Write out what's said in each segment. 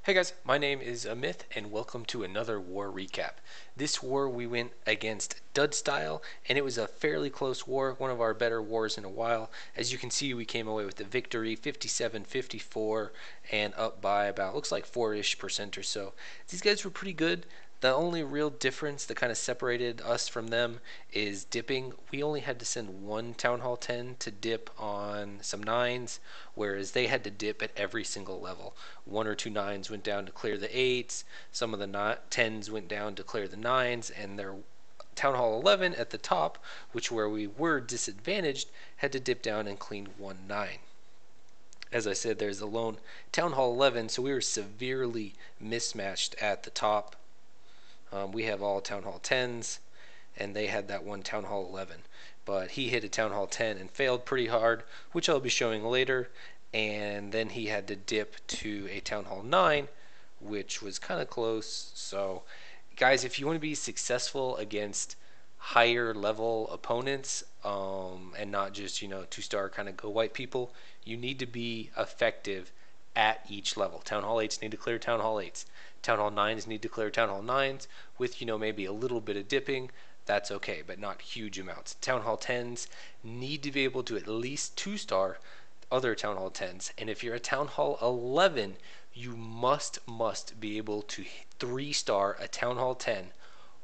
Hey guys, my name is Amith and welcome to another war recap. This war we went against Dudestyle and it was a fairly close war, one of our better wars in a while. As you can see, we came away with the victory 57-54 and up by about looks like 4-ish% or so. These guys were pretty good. The only real difference that kind of separated us from them is dipping. We only had to send one Townhall 10 to dip on some 9s, whereas they had to dip at every single level. 1 or 2 9s went down to clear the 8s, some of the 10s went down to clear the 9s, and their Townhall 11 at the top, which where we were disadvantaged, had to dip down and clean 1 9. As I said, there's a lone Townhall 11, so we were severely mismatched at the top. We have all Townhall 10s, and they had that one Townhall 11. But he hit a Townhall 10 and failed pretty hard, which I'll be showing later. And then he had to dip to a Townhall 9, which was kind of close. So, guys, if you want to be successful against higher level opponents and not just 2-star kind of go white people, you need to be effective at each level. Townhall 8s need to clear Townhall 8s. Townhall 9s need to clear Townhall 9s with maybe a little bit of dipping. That's okay, but not huge amounts. Townhall 10s need to be able to at least 2-star other Townhall 10s, and if you're a Townhall 11, you must be able to 3-star a Townhall 10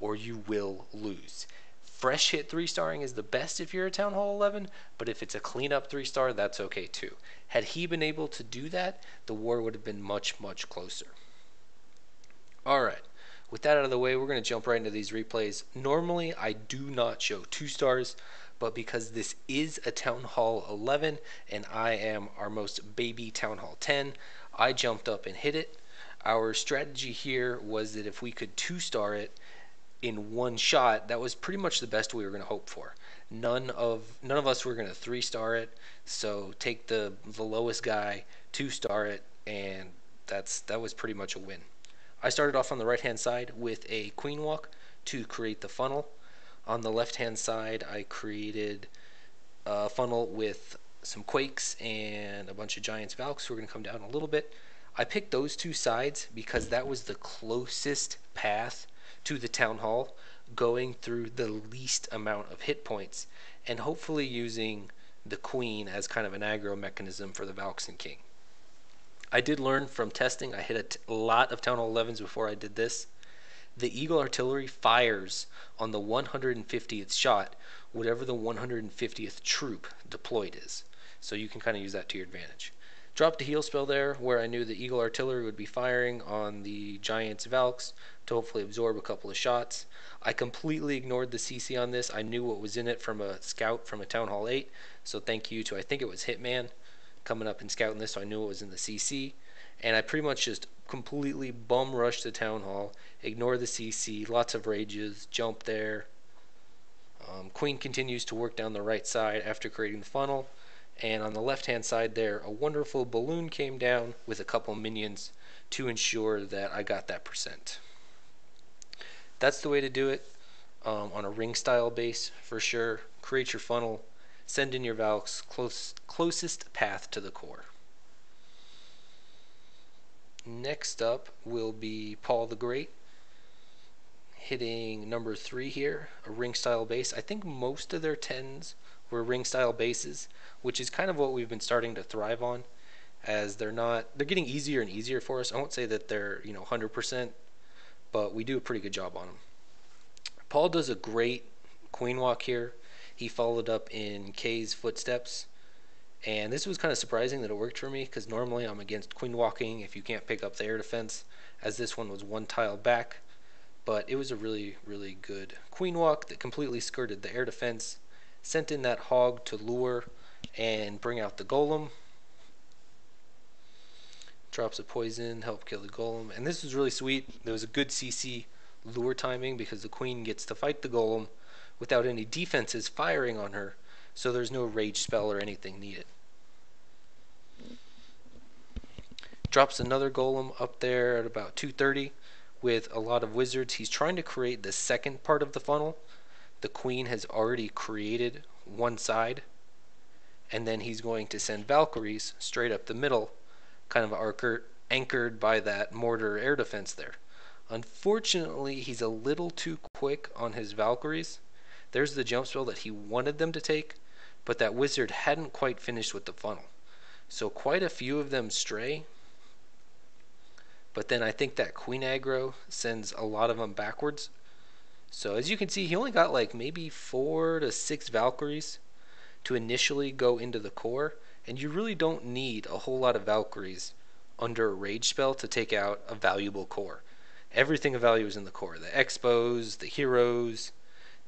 or you will lose. Fresh hit 3-starring is the best if you're a Townhall 11, but if it's a cleanup 3-star, that's okay too. Had he been able to do that, the war would have been much closer. Alright, with that out of the way, we're going to jump right into these replays. Normally, I do not show 2-stars, but because this is a Townhall 11 and I am our most baby Townhall 10, I jumped up and hit it. Our strategy here was that if we could 2-star it in one shot, that was pretty much the best we were going to hope for. None of us were going to 3-star it, so take the lowest guy, 2-star it, and that was pretty much a win. I started off on the right hand side with a queen walk to create the funnel. On the left hand side, I created a funnel with some quakes and a bunch of giants valks who are going to come down a little bit. I picked those two sides because that was the closest path to the town hall, going through the least amount of hit points and hopefully using the queen as kind of an aggro mechanism for the valks and king. I did learn from testing. I hit a lot of Townhall 11s before I did this. The Eagle Artillery fires on the 150th shot, whatever the 150th troop deployed is. So you can kind of use that to your advantage. Dropped a heal spell there where I knew the Eagle Artillery would be firing on the Giants Valks to hopefully absorb a couple of shots. I completely ignored the CC on this. I knew what was in it from a scout from a Townhall 8, so thank you to, I think it was Hitman, coming up and scouting this, so I knew it was in the CC. And I pretty much just completely bum rushed the town hall, ignore the CC, lots of rages, jump there. Queen continues to work down the right side after creating the funnel, and on the left hand side there, a wonderful balloon came down with a couple minions to ensure that I got that percent. That's the way to do it on a ring style base for sure. Create your funnel, send in your valks, closest path to the core. Next up will be Paul the Great, hitting number 3 here, a ring style base. I think most of their 10s were ring style bases, which is kind of what we've been starting to thrive on, as they're getting easier and easier for us. I won't say that they're 100%, but we do a pretty good job on them. Paul does a great queen walk here. He followed up in Kay's footsteps. And this was kind of surprising that it worked for me, because normally I'm against queen walking if you can't pick up the air defense, as this one was 1 tile back. But it was a really good queen walk that completely skirted the air defense, sent in that hog to lure and bring out the golem. Drops a poison, help kill the golem. And this was really sweet. There was a good CC lure timing because the queen gets to fight the golem without any defenses firing on her. So there's no rage spell or anything needed. Drops another golem up there at about 230 with a lot of wizards. He's trying to create the second part of the funnel. The queen has already created one side, and then he's going to send Valkyries straight up the middle, kind of anchored by that mortar air defense there. Unfortunately, he's a little too quick on his Valkyries. There's the jump spell that he wanted them to take, but that wizard hadn't quite finished with the funnel. So quite a few of them stray, but then I think that queen aggro sends a lot of them backwards. So as you can see, he only got like maybe 4 to 6 Valkyries to initially go into the core, and you really don't need a whole lot of Valkyries under a rage spell to take out a valuable core. Everything of value is in the core. The Expos, the Heroes,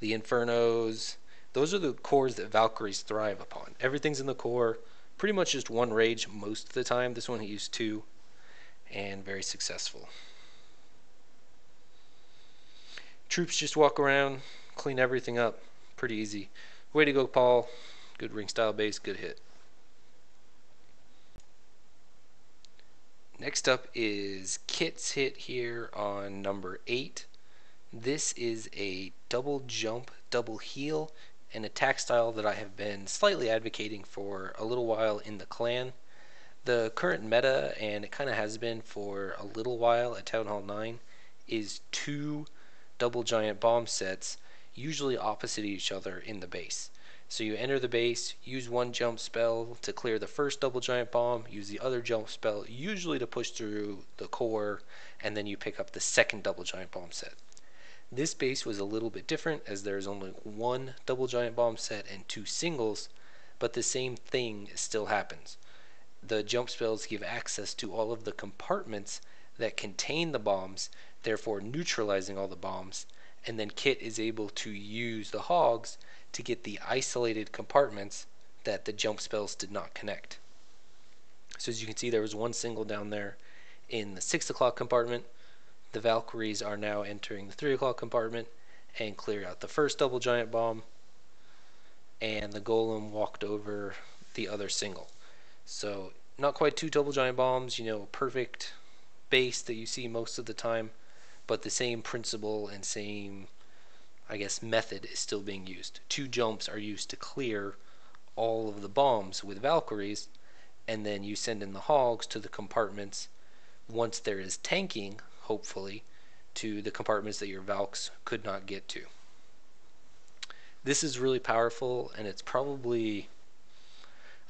the Infernos, those are the cores that Valkyries thrive upon. Everything's in the core, pretty much just one rage most of the time. This one he used 2, and very successful. Troops just walk around, clean everything up. Pretty easy. Way to go, Paul. Good ring style base, good hit. Next up is Kit's hit here on number 8. This is a double jump, double heal, an attack style that I have been slightly advocating for a little while in the clan. The current meta, and it kind of has been for a little while at Townhall 9, is 2 double giant bomb sets, usually opposite each other in the base. So you enter the base, use one jump spell to clear the first double giant bomb, use the other jump spell usually to push through the core, and then you pick up the second double giant bomb set. This base was a little bit different as there's only 1 double giant bomb set and 2 singles, but the same thing still happens. The jump spells give access to all of the compartments that contain the bombs, therefore neutralizing all the bombs, and then Kit is able to use the hogs to get the isolated compartments that the jump spells did not connect. So as you can see, there was 1 single down there in the 6 o'clock compartment. The Valkyries are now entering the 3 o'clock compartment and clear out the first double giant bomb, and the golem walked over the other single. So not quite 2 double giant bombs, perfect base that you see most of the time, but the same principle and same, I guess, method is still being used. 2 jumps are used to clear all of the bombs with Valkyries, and then you send in the hogs to the compartments once there is tanking, hopefully, to the compartments that your Valks could not get to. This is really powerful, and it's probably,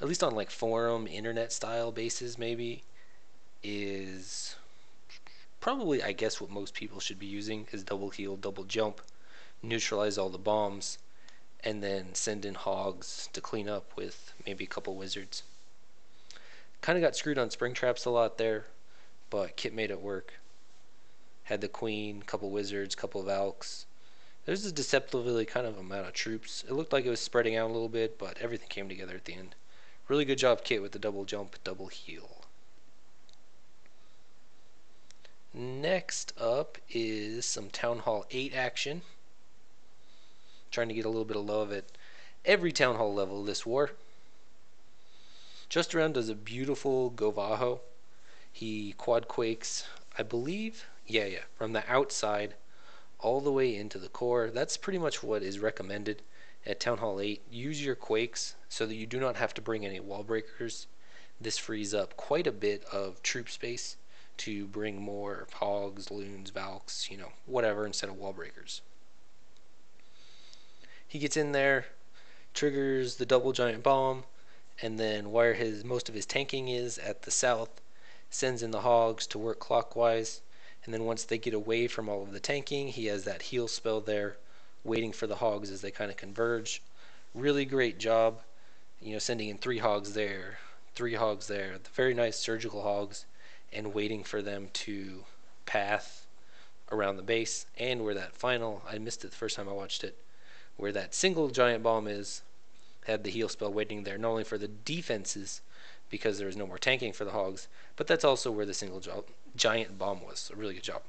at least on like forum, internet style bases maybe, is probably, I guess, what most people should be using is double heal, double jump, neutralize all the bombs, and then send in hogs to clean up with maybe a couple wizards. Kind of got screwed on spring traps a lot there, but Kit made it work. Had the queen, couple wizards, couple valks. There's a deceptively kind of amount of troops. It looked like it was spreading out a little bit, but everything came together at the end. Really good job, Kit, with the double jump, double heal. Next up is some Townhall 8 action. Trying to get a little bit of love at every Townhall level this war. Just Around does a beautiful GoVaHo. He quad quakes, I believe, from the outside all the way into the core. That's pretty much what is recommended at Townhall 8. Use your quakes so that you do not have to bring any wall breakers. This frees up quite a bit of troop space to bring more hogs, loons, valks, whatever, instead of wall breakers. He gets in there, triggers the double giant bomb, and then where most of his tanking is at the south, sends in the hogs to work clockwise, and then once they get away from all of the tanking, he has that heal spell there waiting for the hogs as they kind of converge. Really great job, sending in 3 hogs there, 3 hogs there, the very nice surgical hogs, and waiting for them to path around the base, and where that final, I missed it the first time I watched it, where that single giant bomb is, had the heal spell waiting there, not only for the defenses, because there was no more tanking for the hogs, but that's also where the single giant bomb was. So really good job.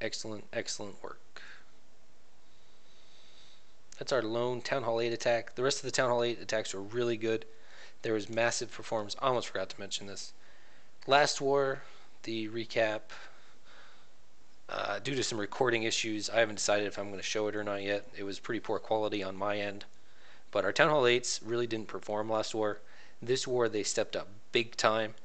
Excellent, excellent work. That's our lone Townhall 8 attack. The rest of the Townhall 8 attacks were really good. There was massive performance. I almost forgot to mention this. Last war, the recap, due to some recording issues, I haven't decided if I'm going to show it or not yet. It was pretty poor quality on my end. But our Townhall 8s really didn't perform last war. This war they stepped up big time,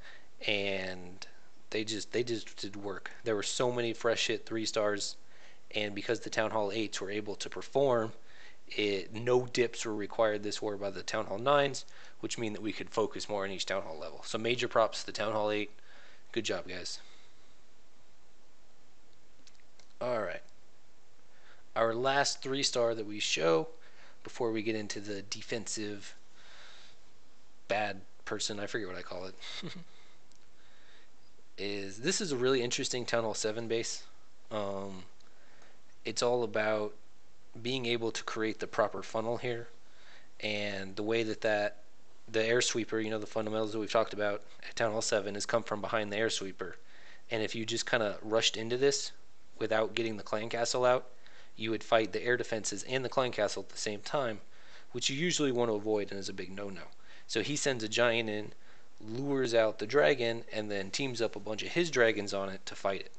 and they just did work. There were so many fresh hit 3-stars, and because the Townhall 8s were able to perform, no dips were required this war by the Townhall 9s, which mean that we could focus more on each Townhall level. So major props to the Townhall 8. Good job, guys. Alright. Our last 3-star that we show before we get into the defensive bad person, I forget what I call it, this is a really interesting Townhall 7 base. It's all about being able to create the proper funnel here, and the way that the air sweeper, the fundamentals that we've talked about at Townhall 7 has come from behind the air sweeper. And if you just kind of rushed into this without getting the clan castle out, you would fight the air defenses and the clan castle at the same time, which you usually want to avoid and is a big no-no. So he sends a giant in, lures out the dragon, and then teams up a bunch of his dragons on it to fight it.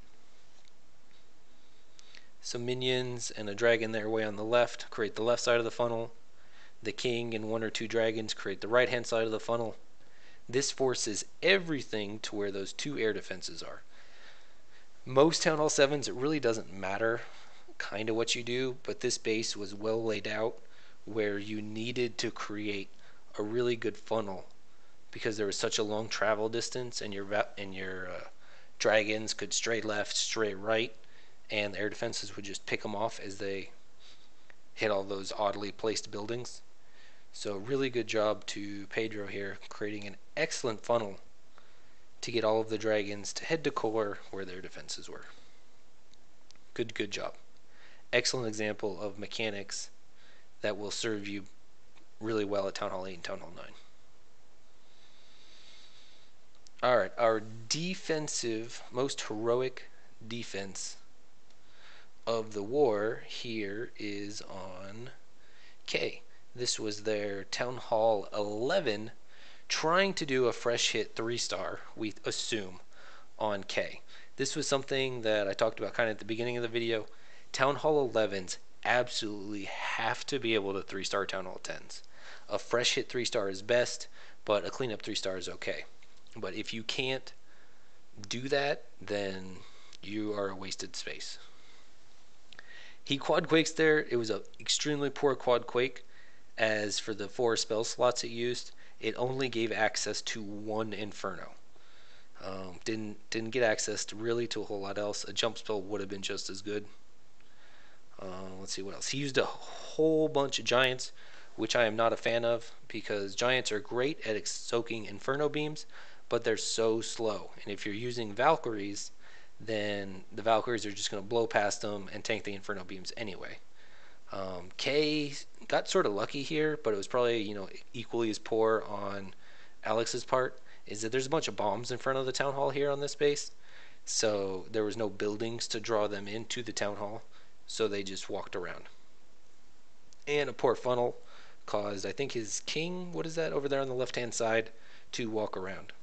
Some minions and a dragon there way on the left create the left side of the funnel. The king and 1 or 2 dragons create the right hand side of the funnel. This forces everything to where those 2 air defenses are. Most Townhall 7s, it really doesn't matter kind of what you do, but this base was well laid out where you needed to create a really good funnel because there was such a long travel distance, and your dragons could stray left, stray right, and the air defenses would just pick them off as they hit all those oddly placed buildings. So really good job to Pedro here, creating an excellent funnel to get all of the dragons to head to core where their defenses were. Good job. Excellent example of mechanics that will serve you really well at Townhall 8 and Townhall 9. Alright, our defensive, most heroic defense of the war here is on K. This was their Townhall 11 trying to do a fresh hit 3-star, we assume, on K. This was something that I talked about kind of at the beginning of the video. Townhall 11s absolutely have to be able to 3-star Townhall 10s. A fresh hit 3-star is best, but a cleanup 3-star is okay. But if you can't do that, then you are a wasted space. He quad quakes there. It was an extremely poor quad quake, as for the 4 spell slots it used, it only gave access to 1 Inferno. Didn't get access to really to a whole lot else. A jump spell would have been just as good. Let's see what else. He used a whole bunch of giants, which I am not a fan of, because giants are great at soaking Inferno beams, but they're so slow. And if you're using Valkyries, then the Valkyries are just going to blow past them and tank the Inferno beams anyway. K got sort of lucky here, but it was probably equally as poor on Alex's part. Is that there's a bunch of bombs in front of the town hall here on this base, so there was no buildings to draw them into the town hall, so they just walked around. And a poor funnel caused, I think, his king, what is that over there on the left hand side, to walk around.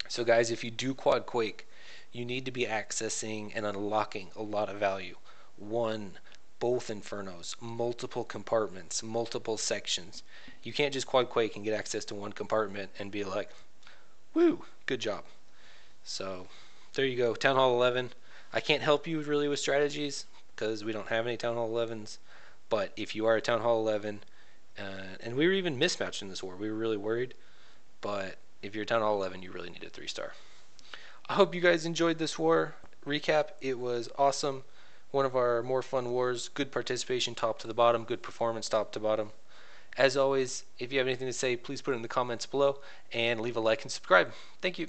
So guys, if you do quad quake, you need to be accessing and unlocking a lot of value. Both Infernos, multiple compartments, multiple sections. You can't just quad quake and get access to one compartment and be like, woo, good job. So there you go, Town Hall 11. I can't help you really with strategies because we don't have any Town Hall 11s, but if you are a Town Hall 11, and we were even mismatched in this war, we were really worried, but if you're Town Hall 11, you really need a 3-star. I hope you guys enjoyed this war recap. It was awesome. One of our more fun wars. Good participation top to the bottom. Good performance top to bottom. As always, if you have anything to say, please put it in the comments below and leave a like and subscribe. Thank you.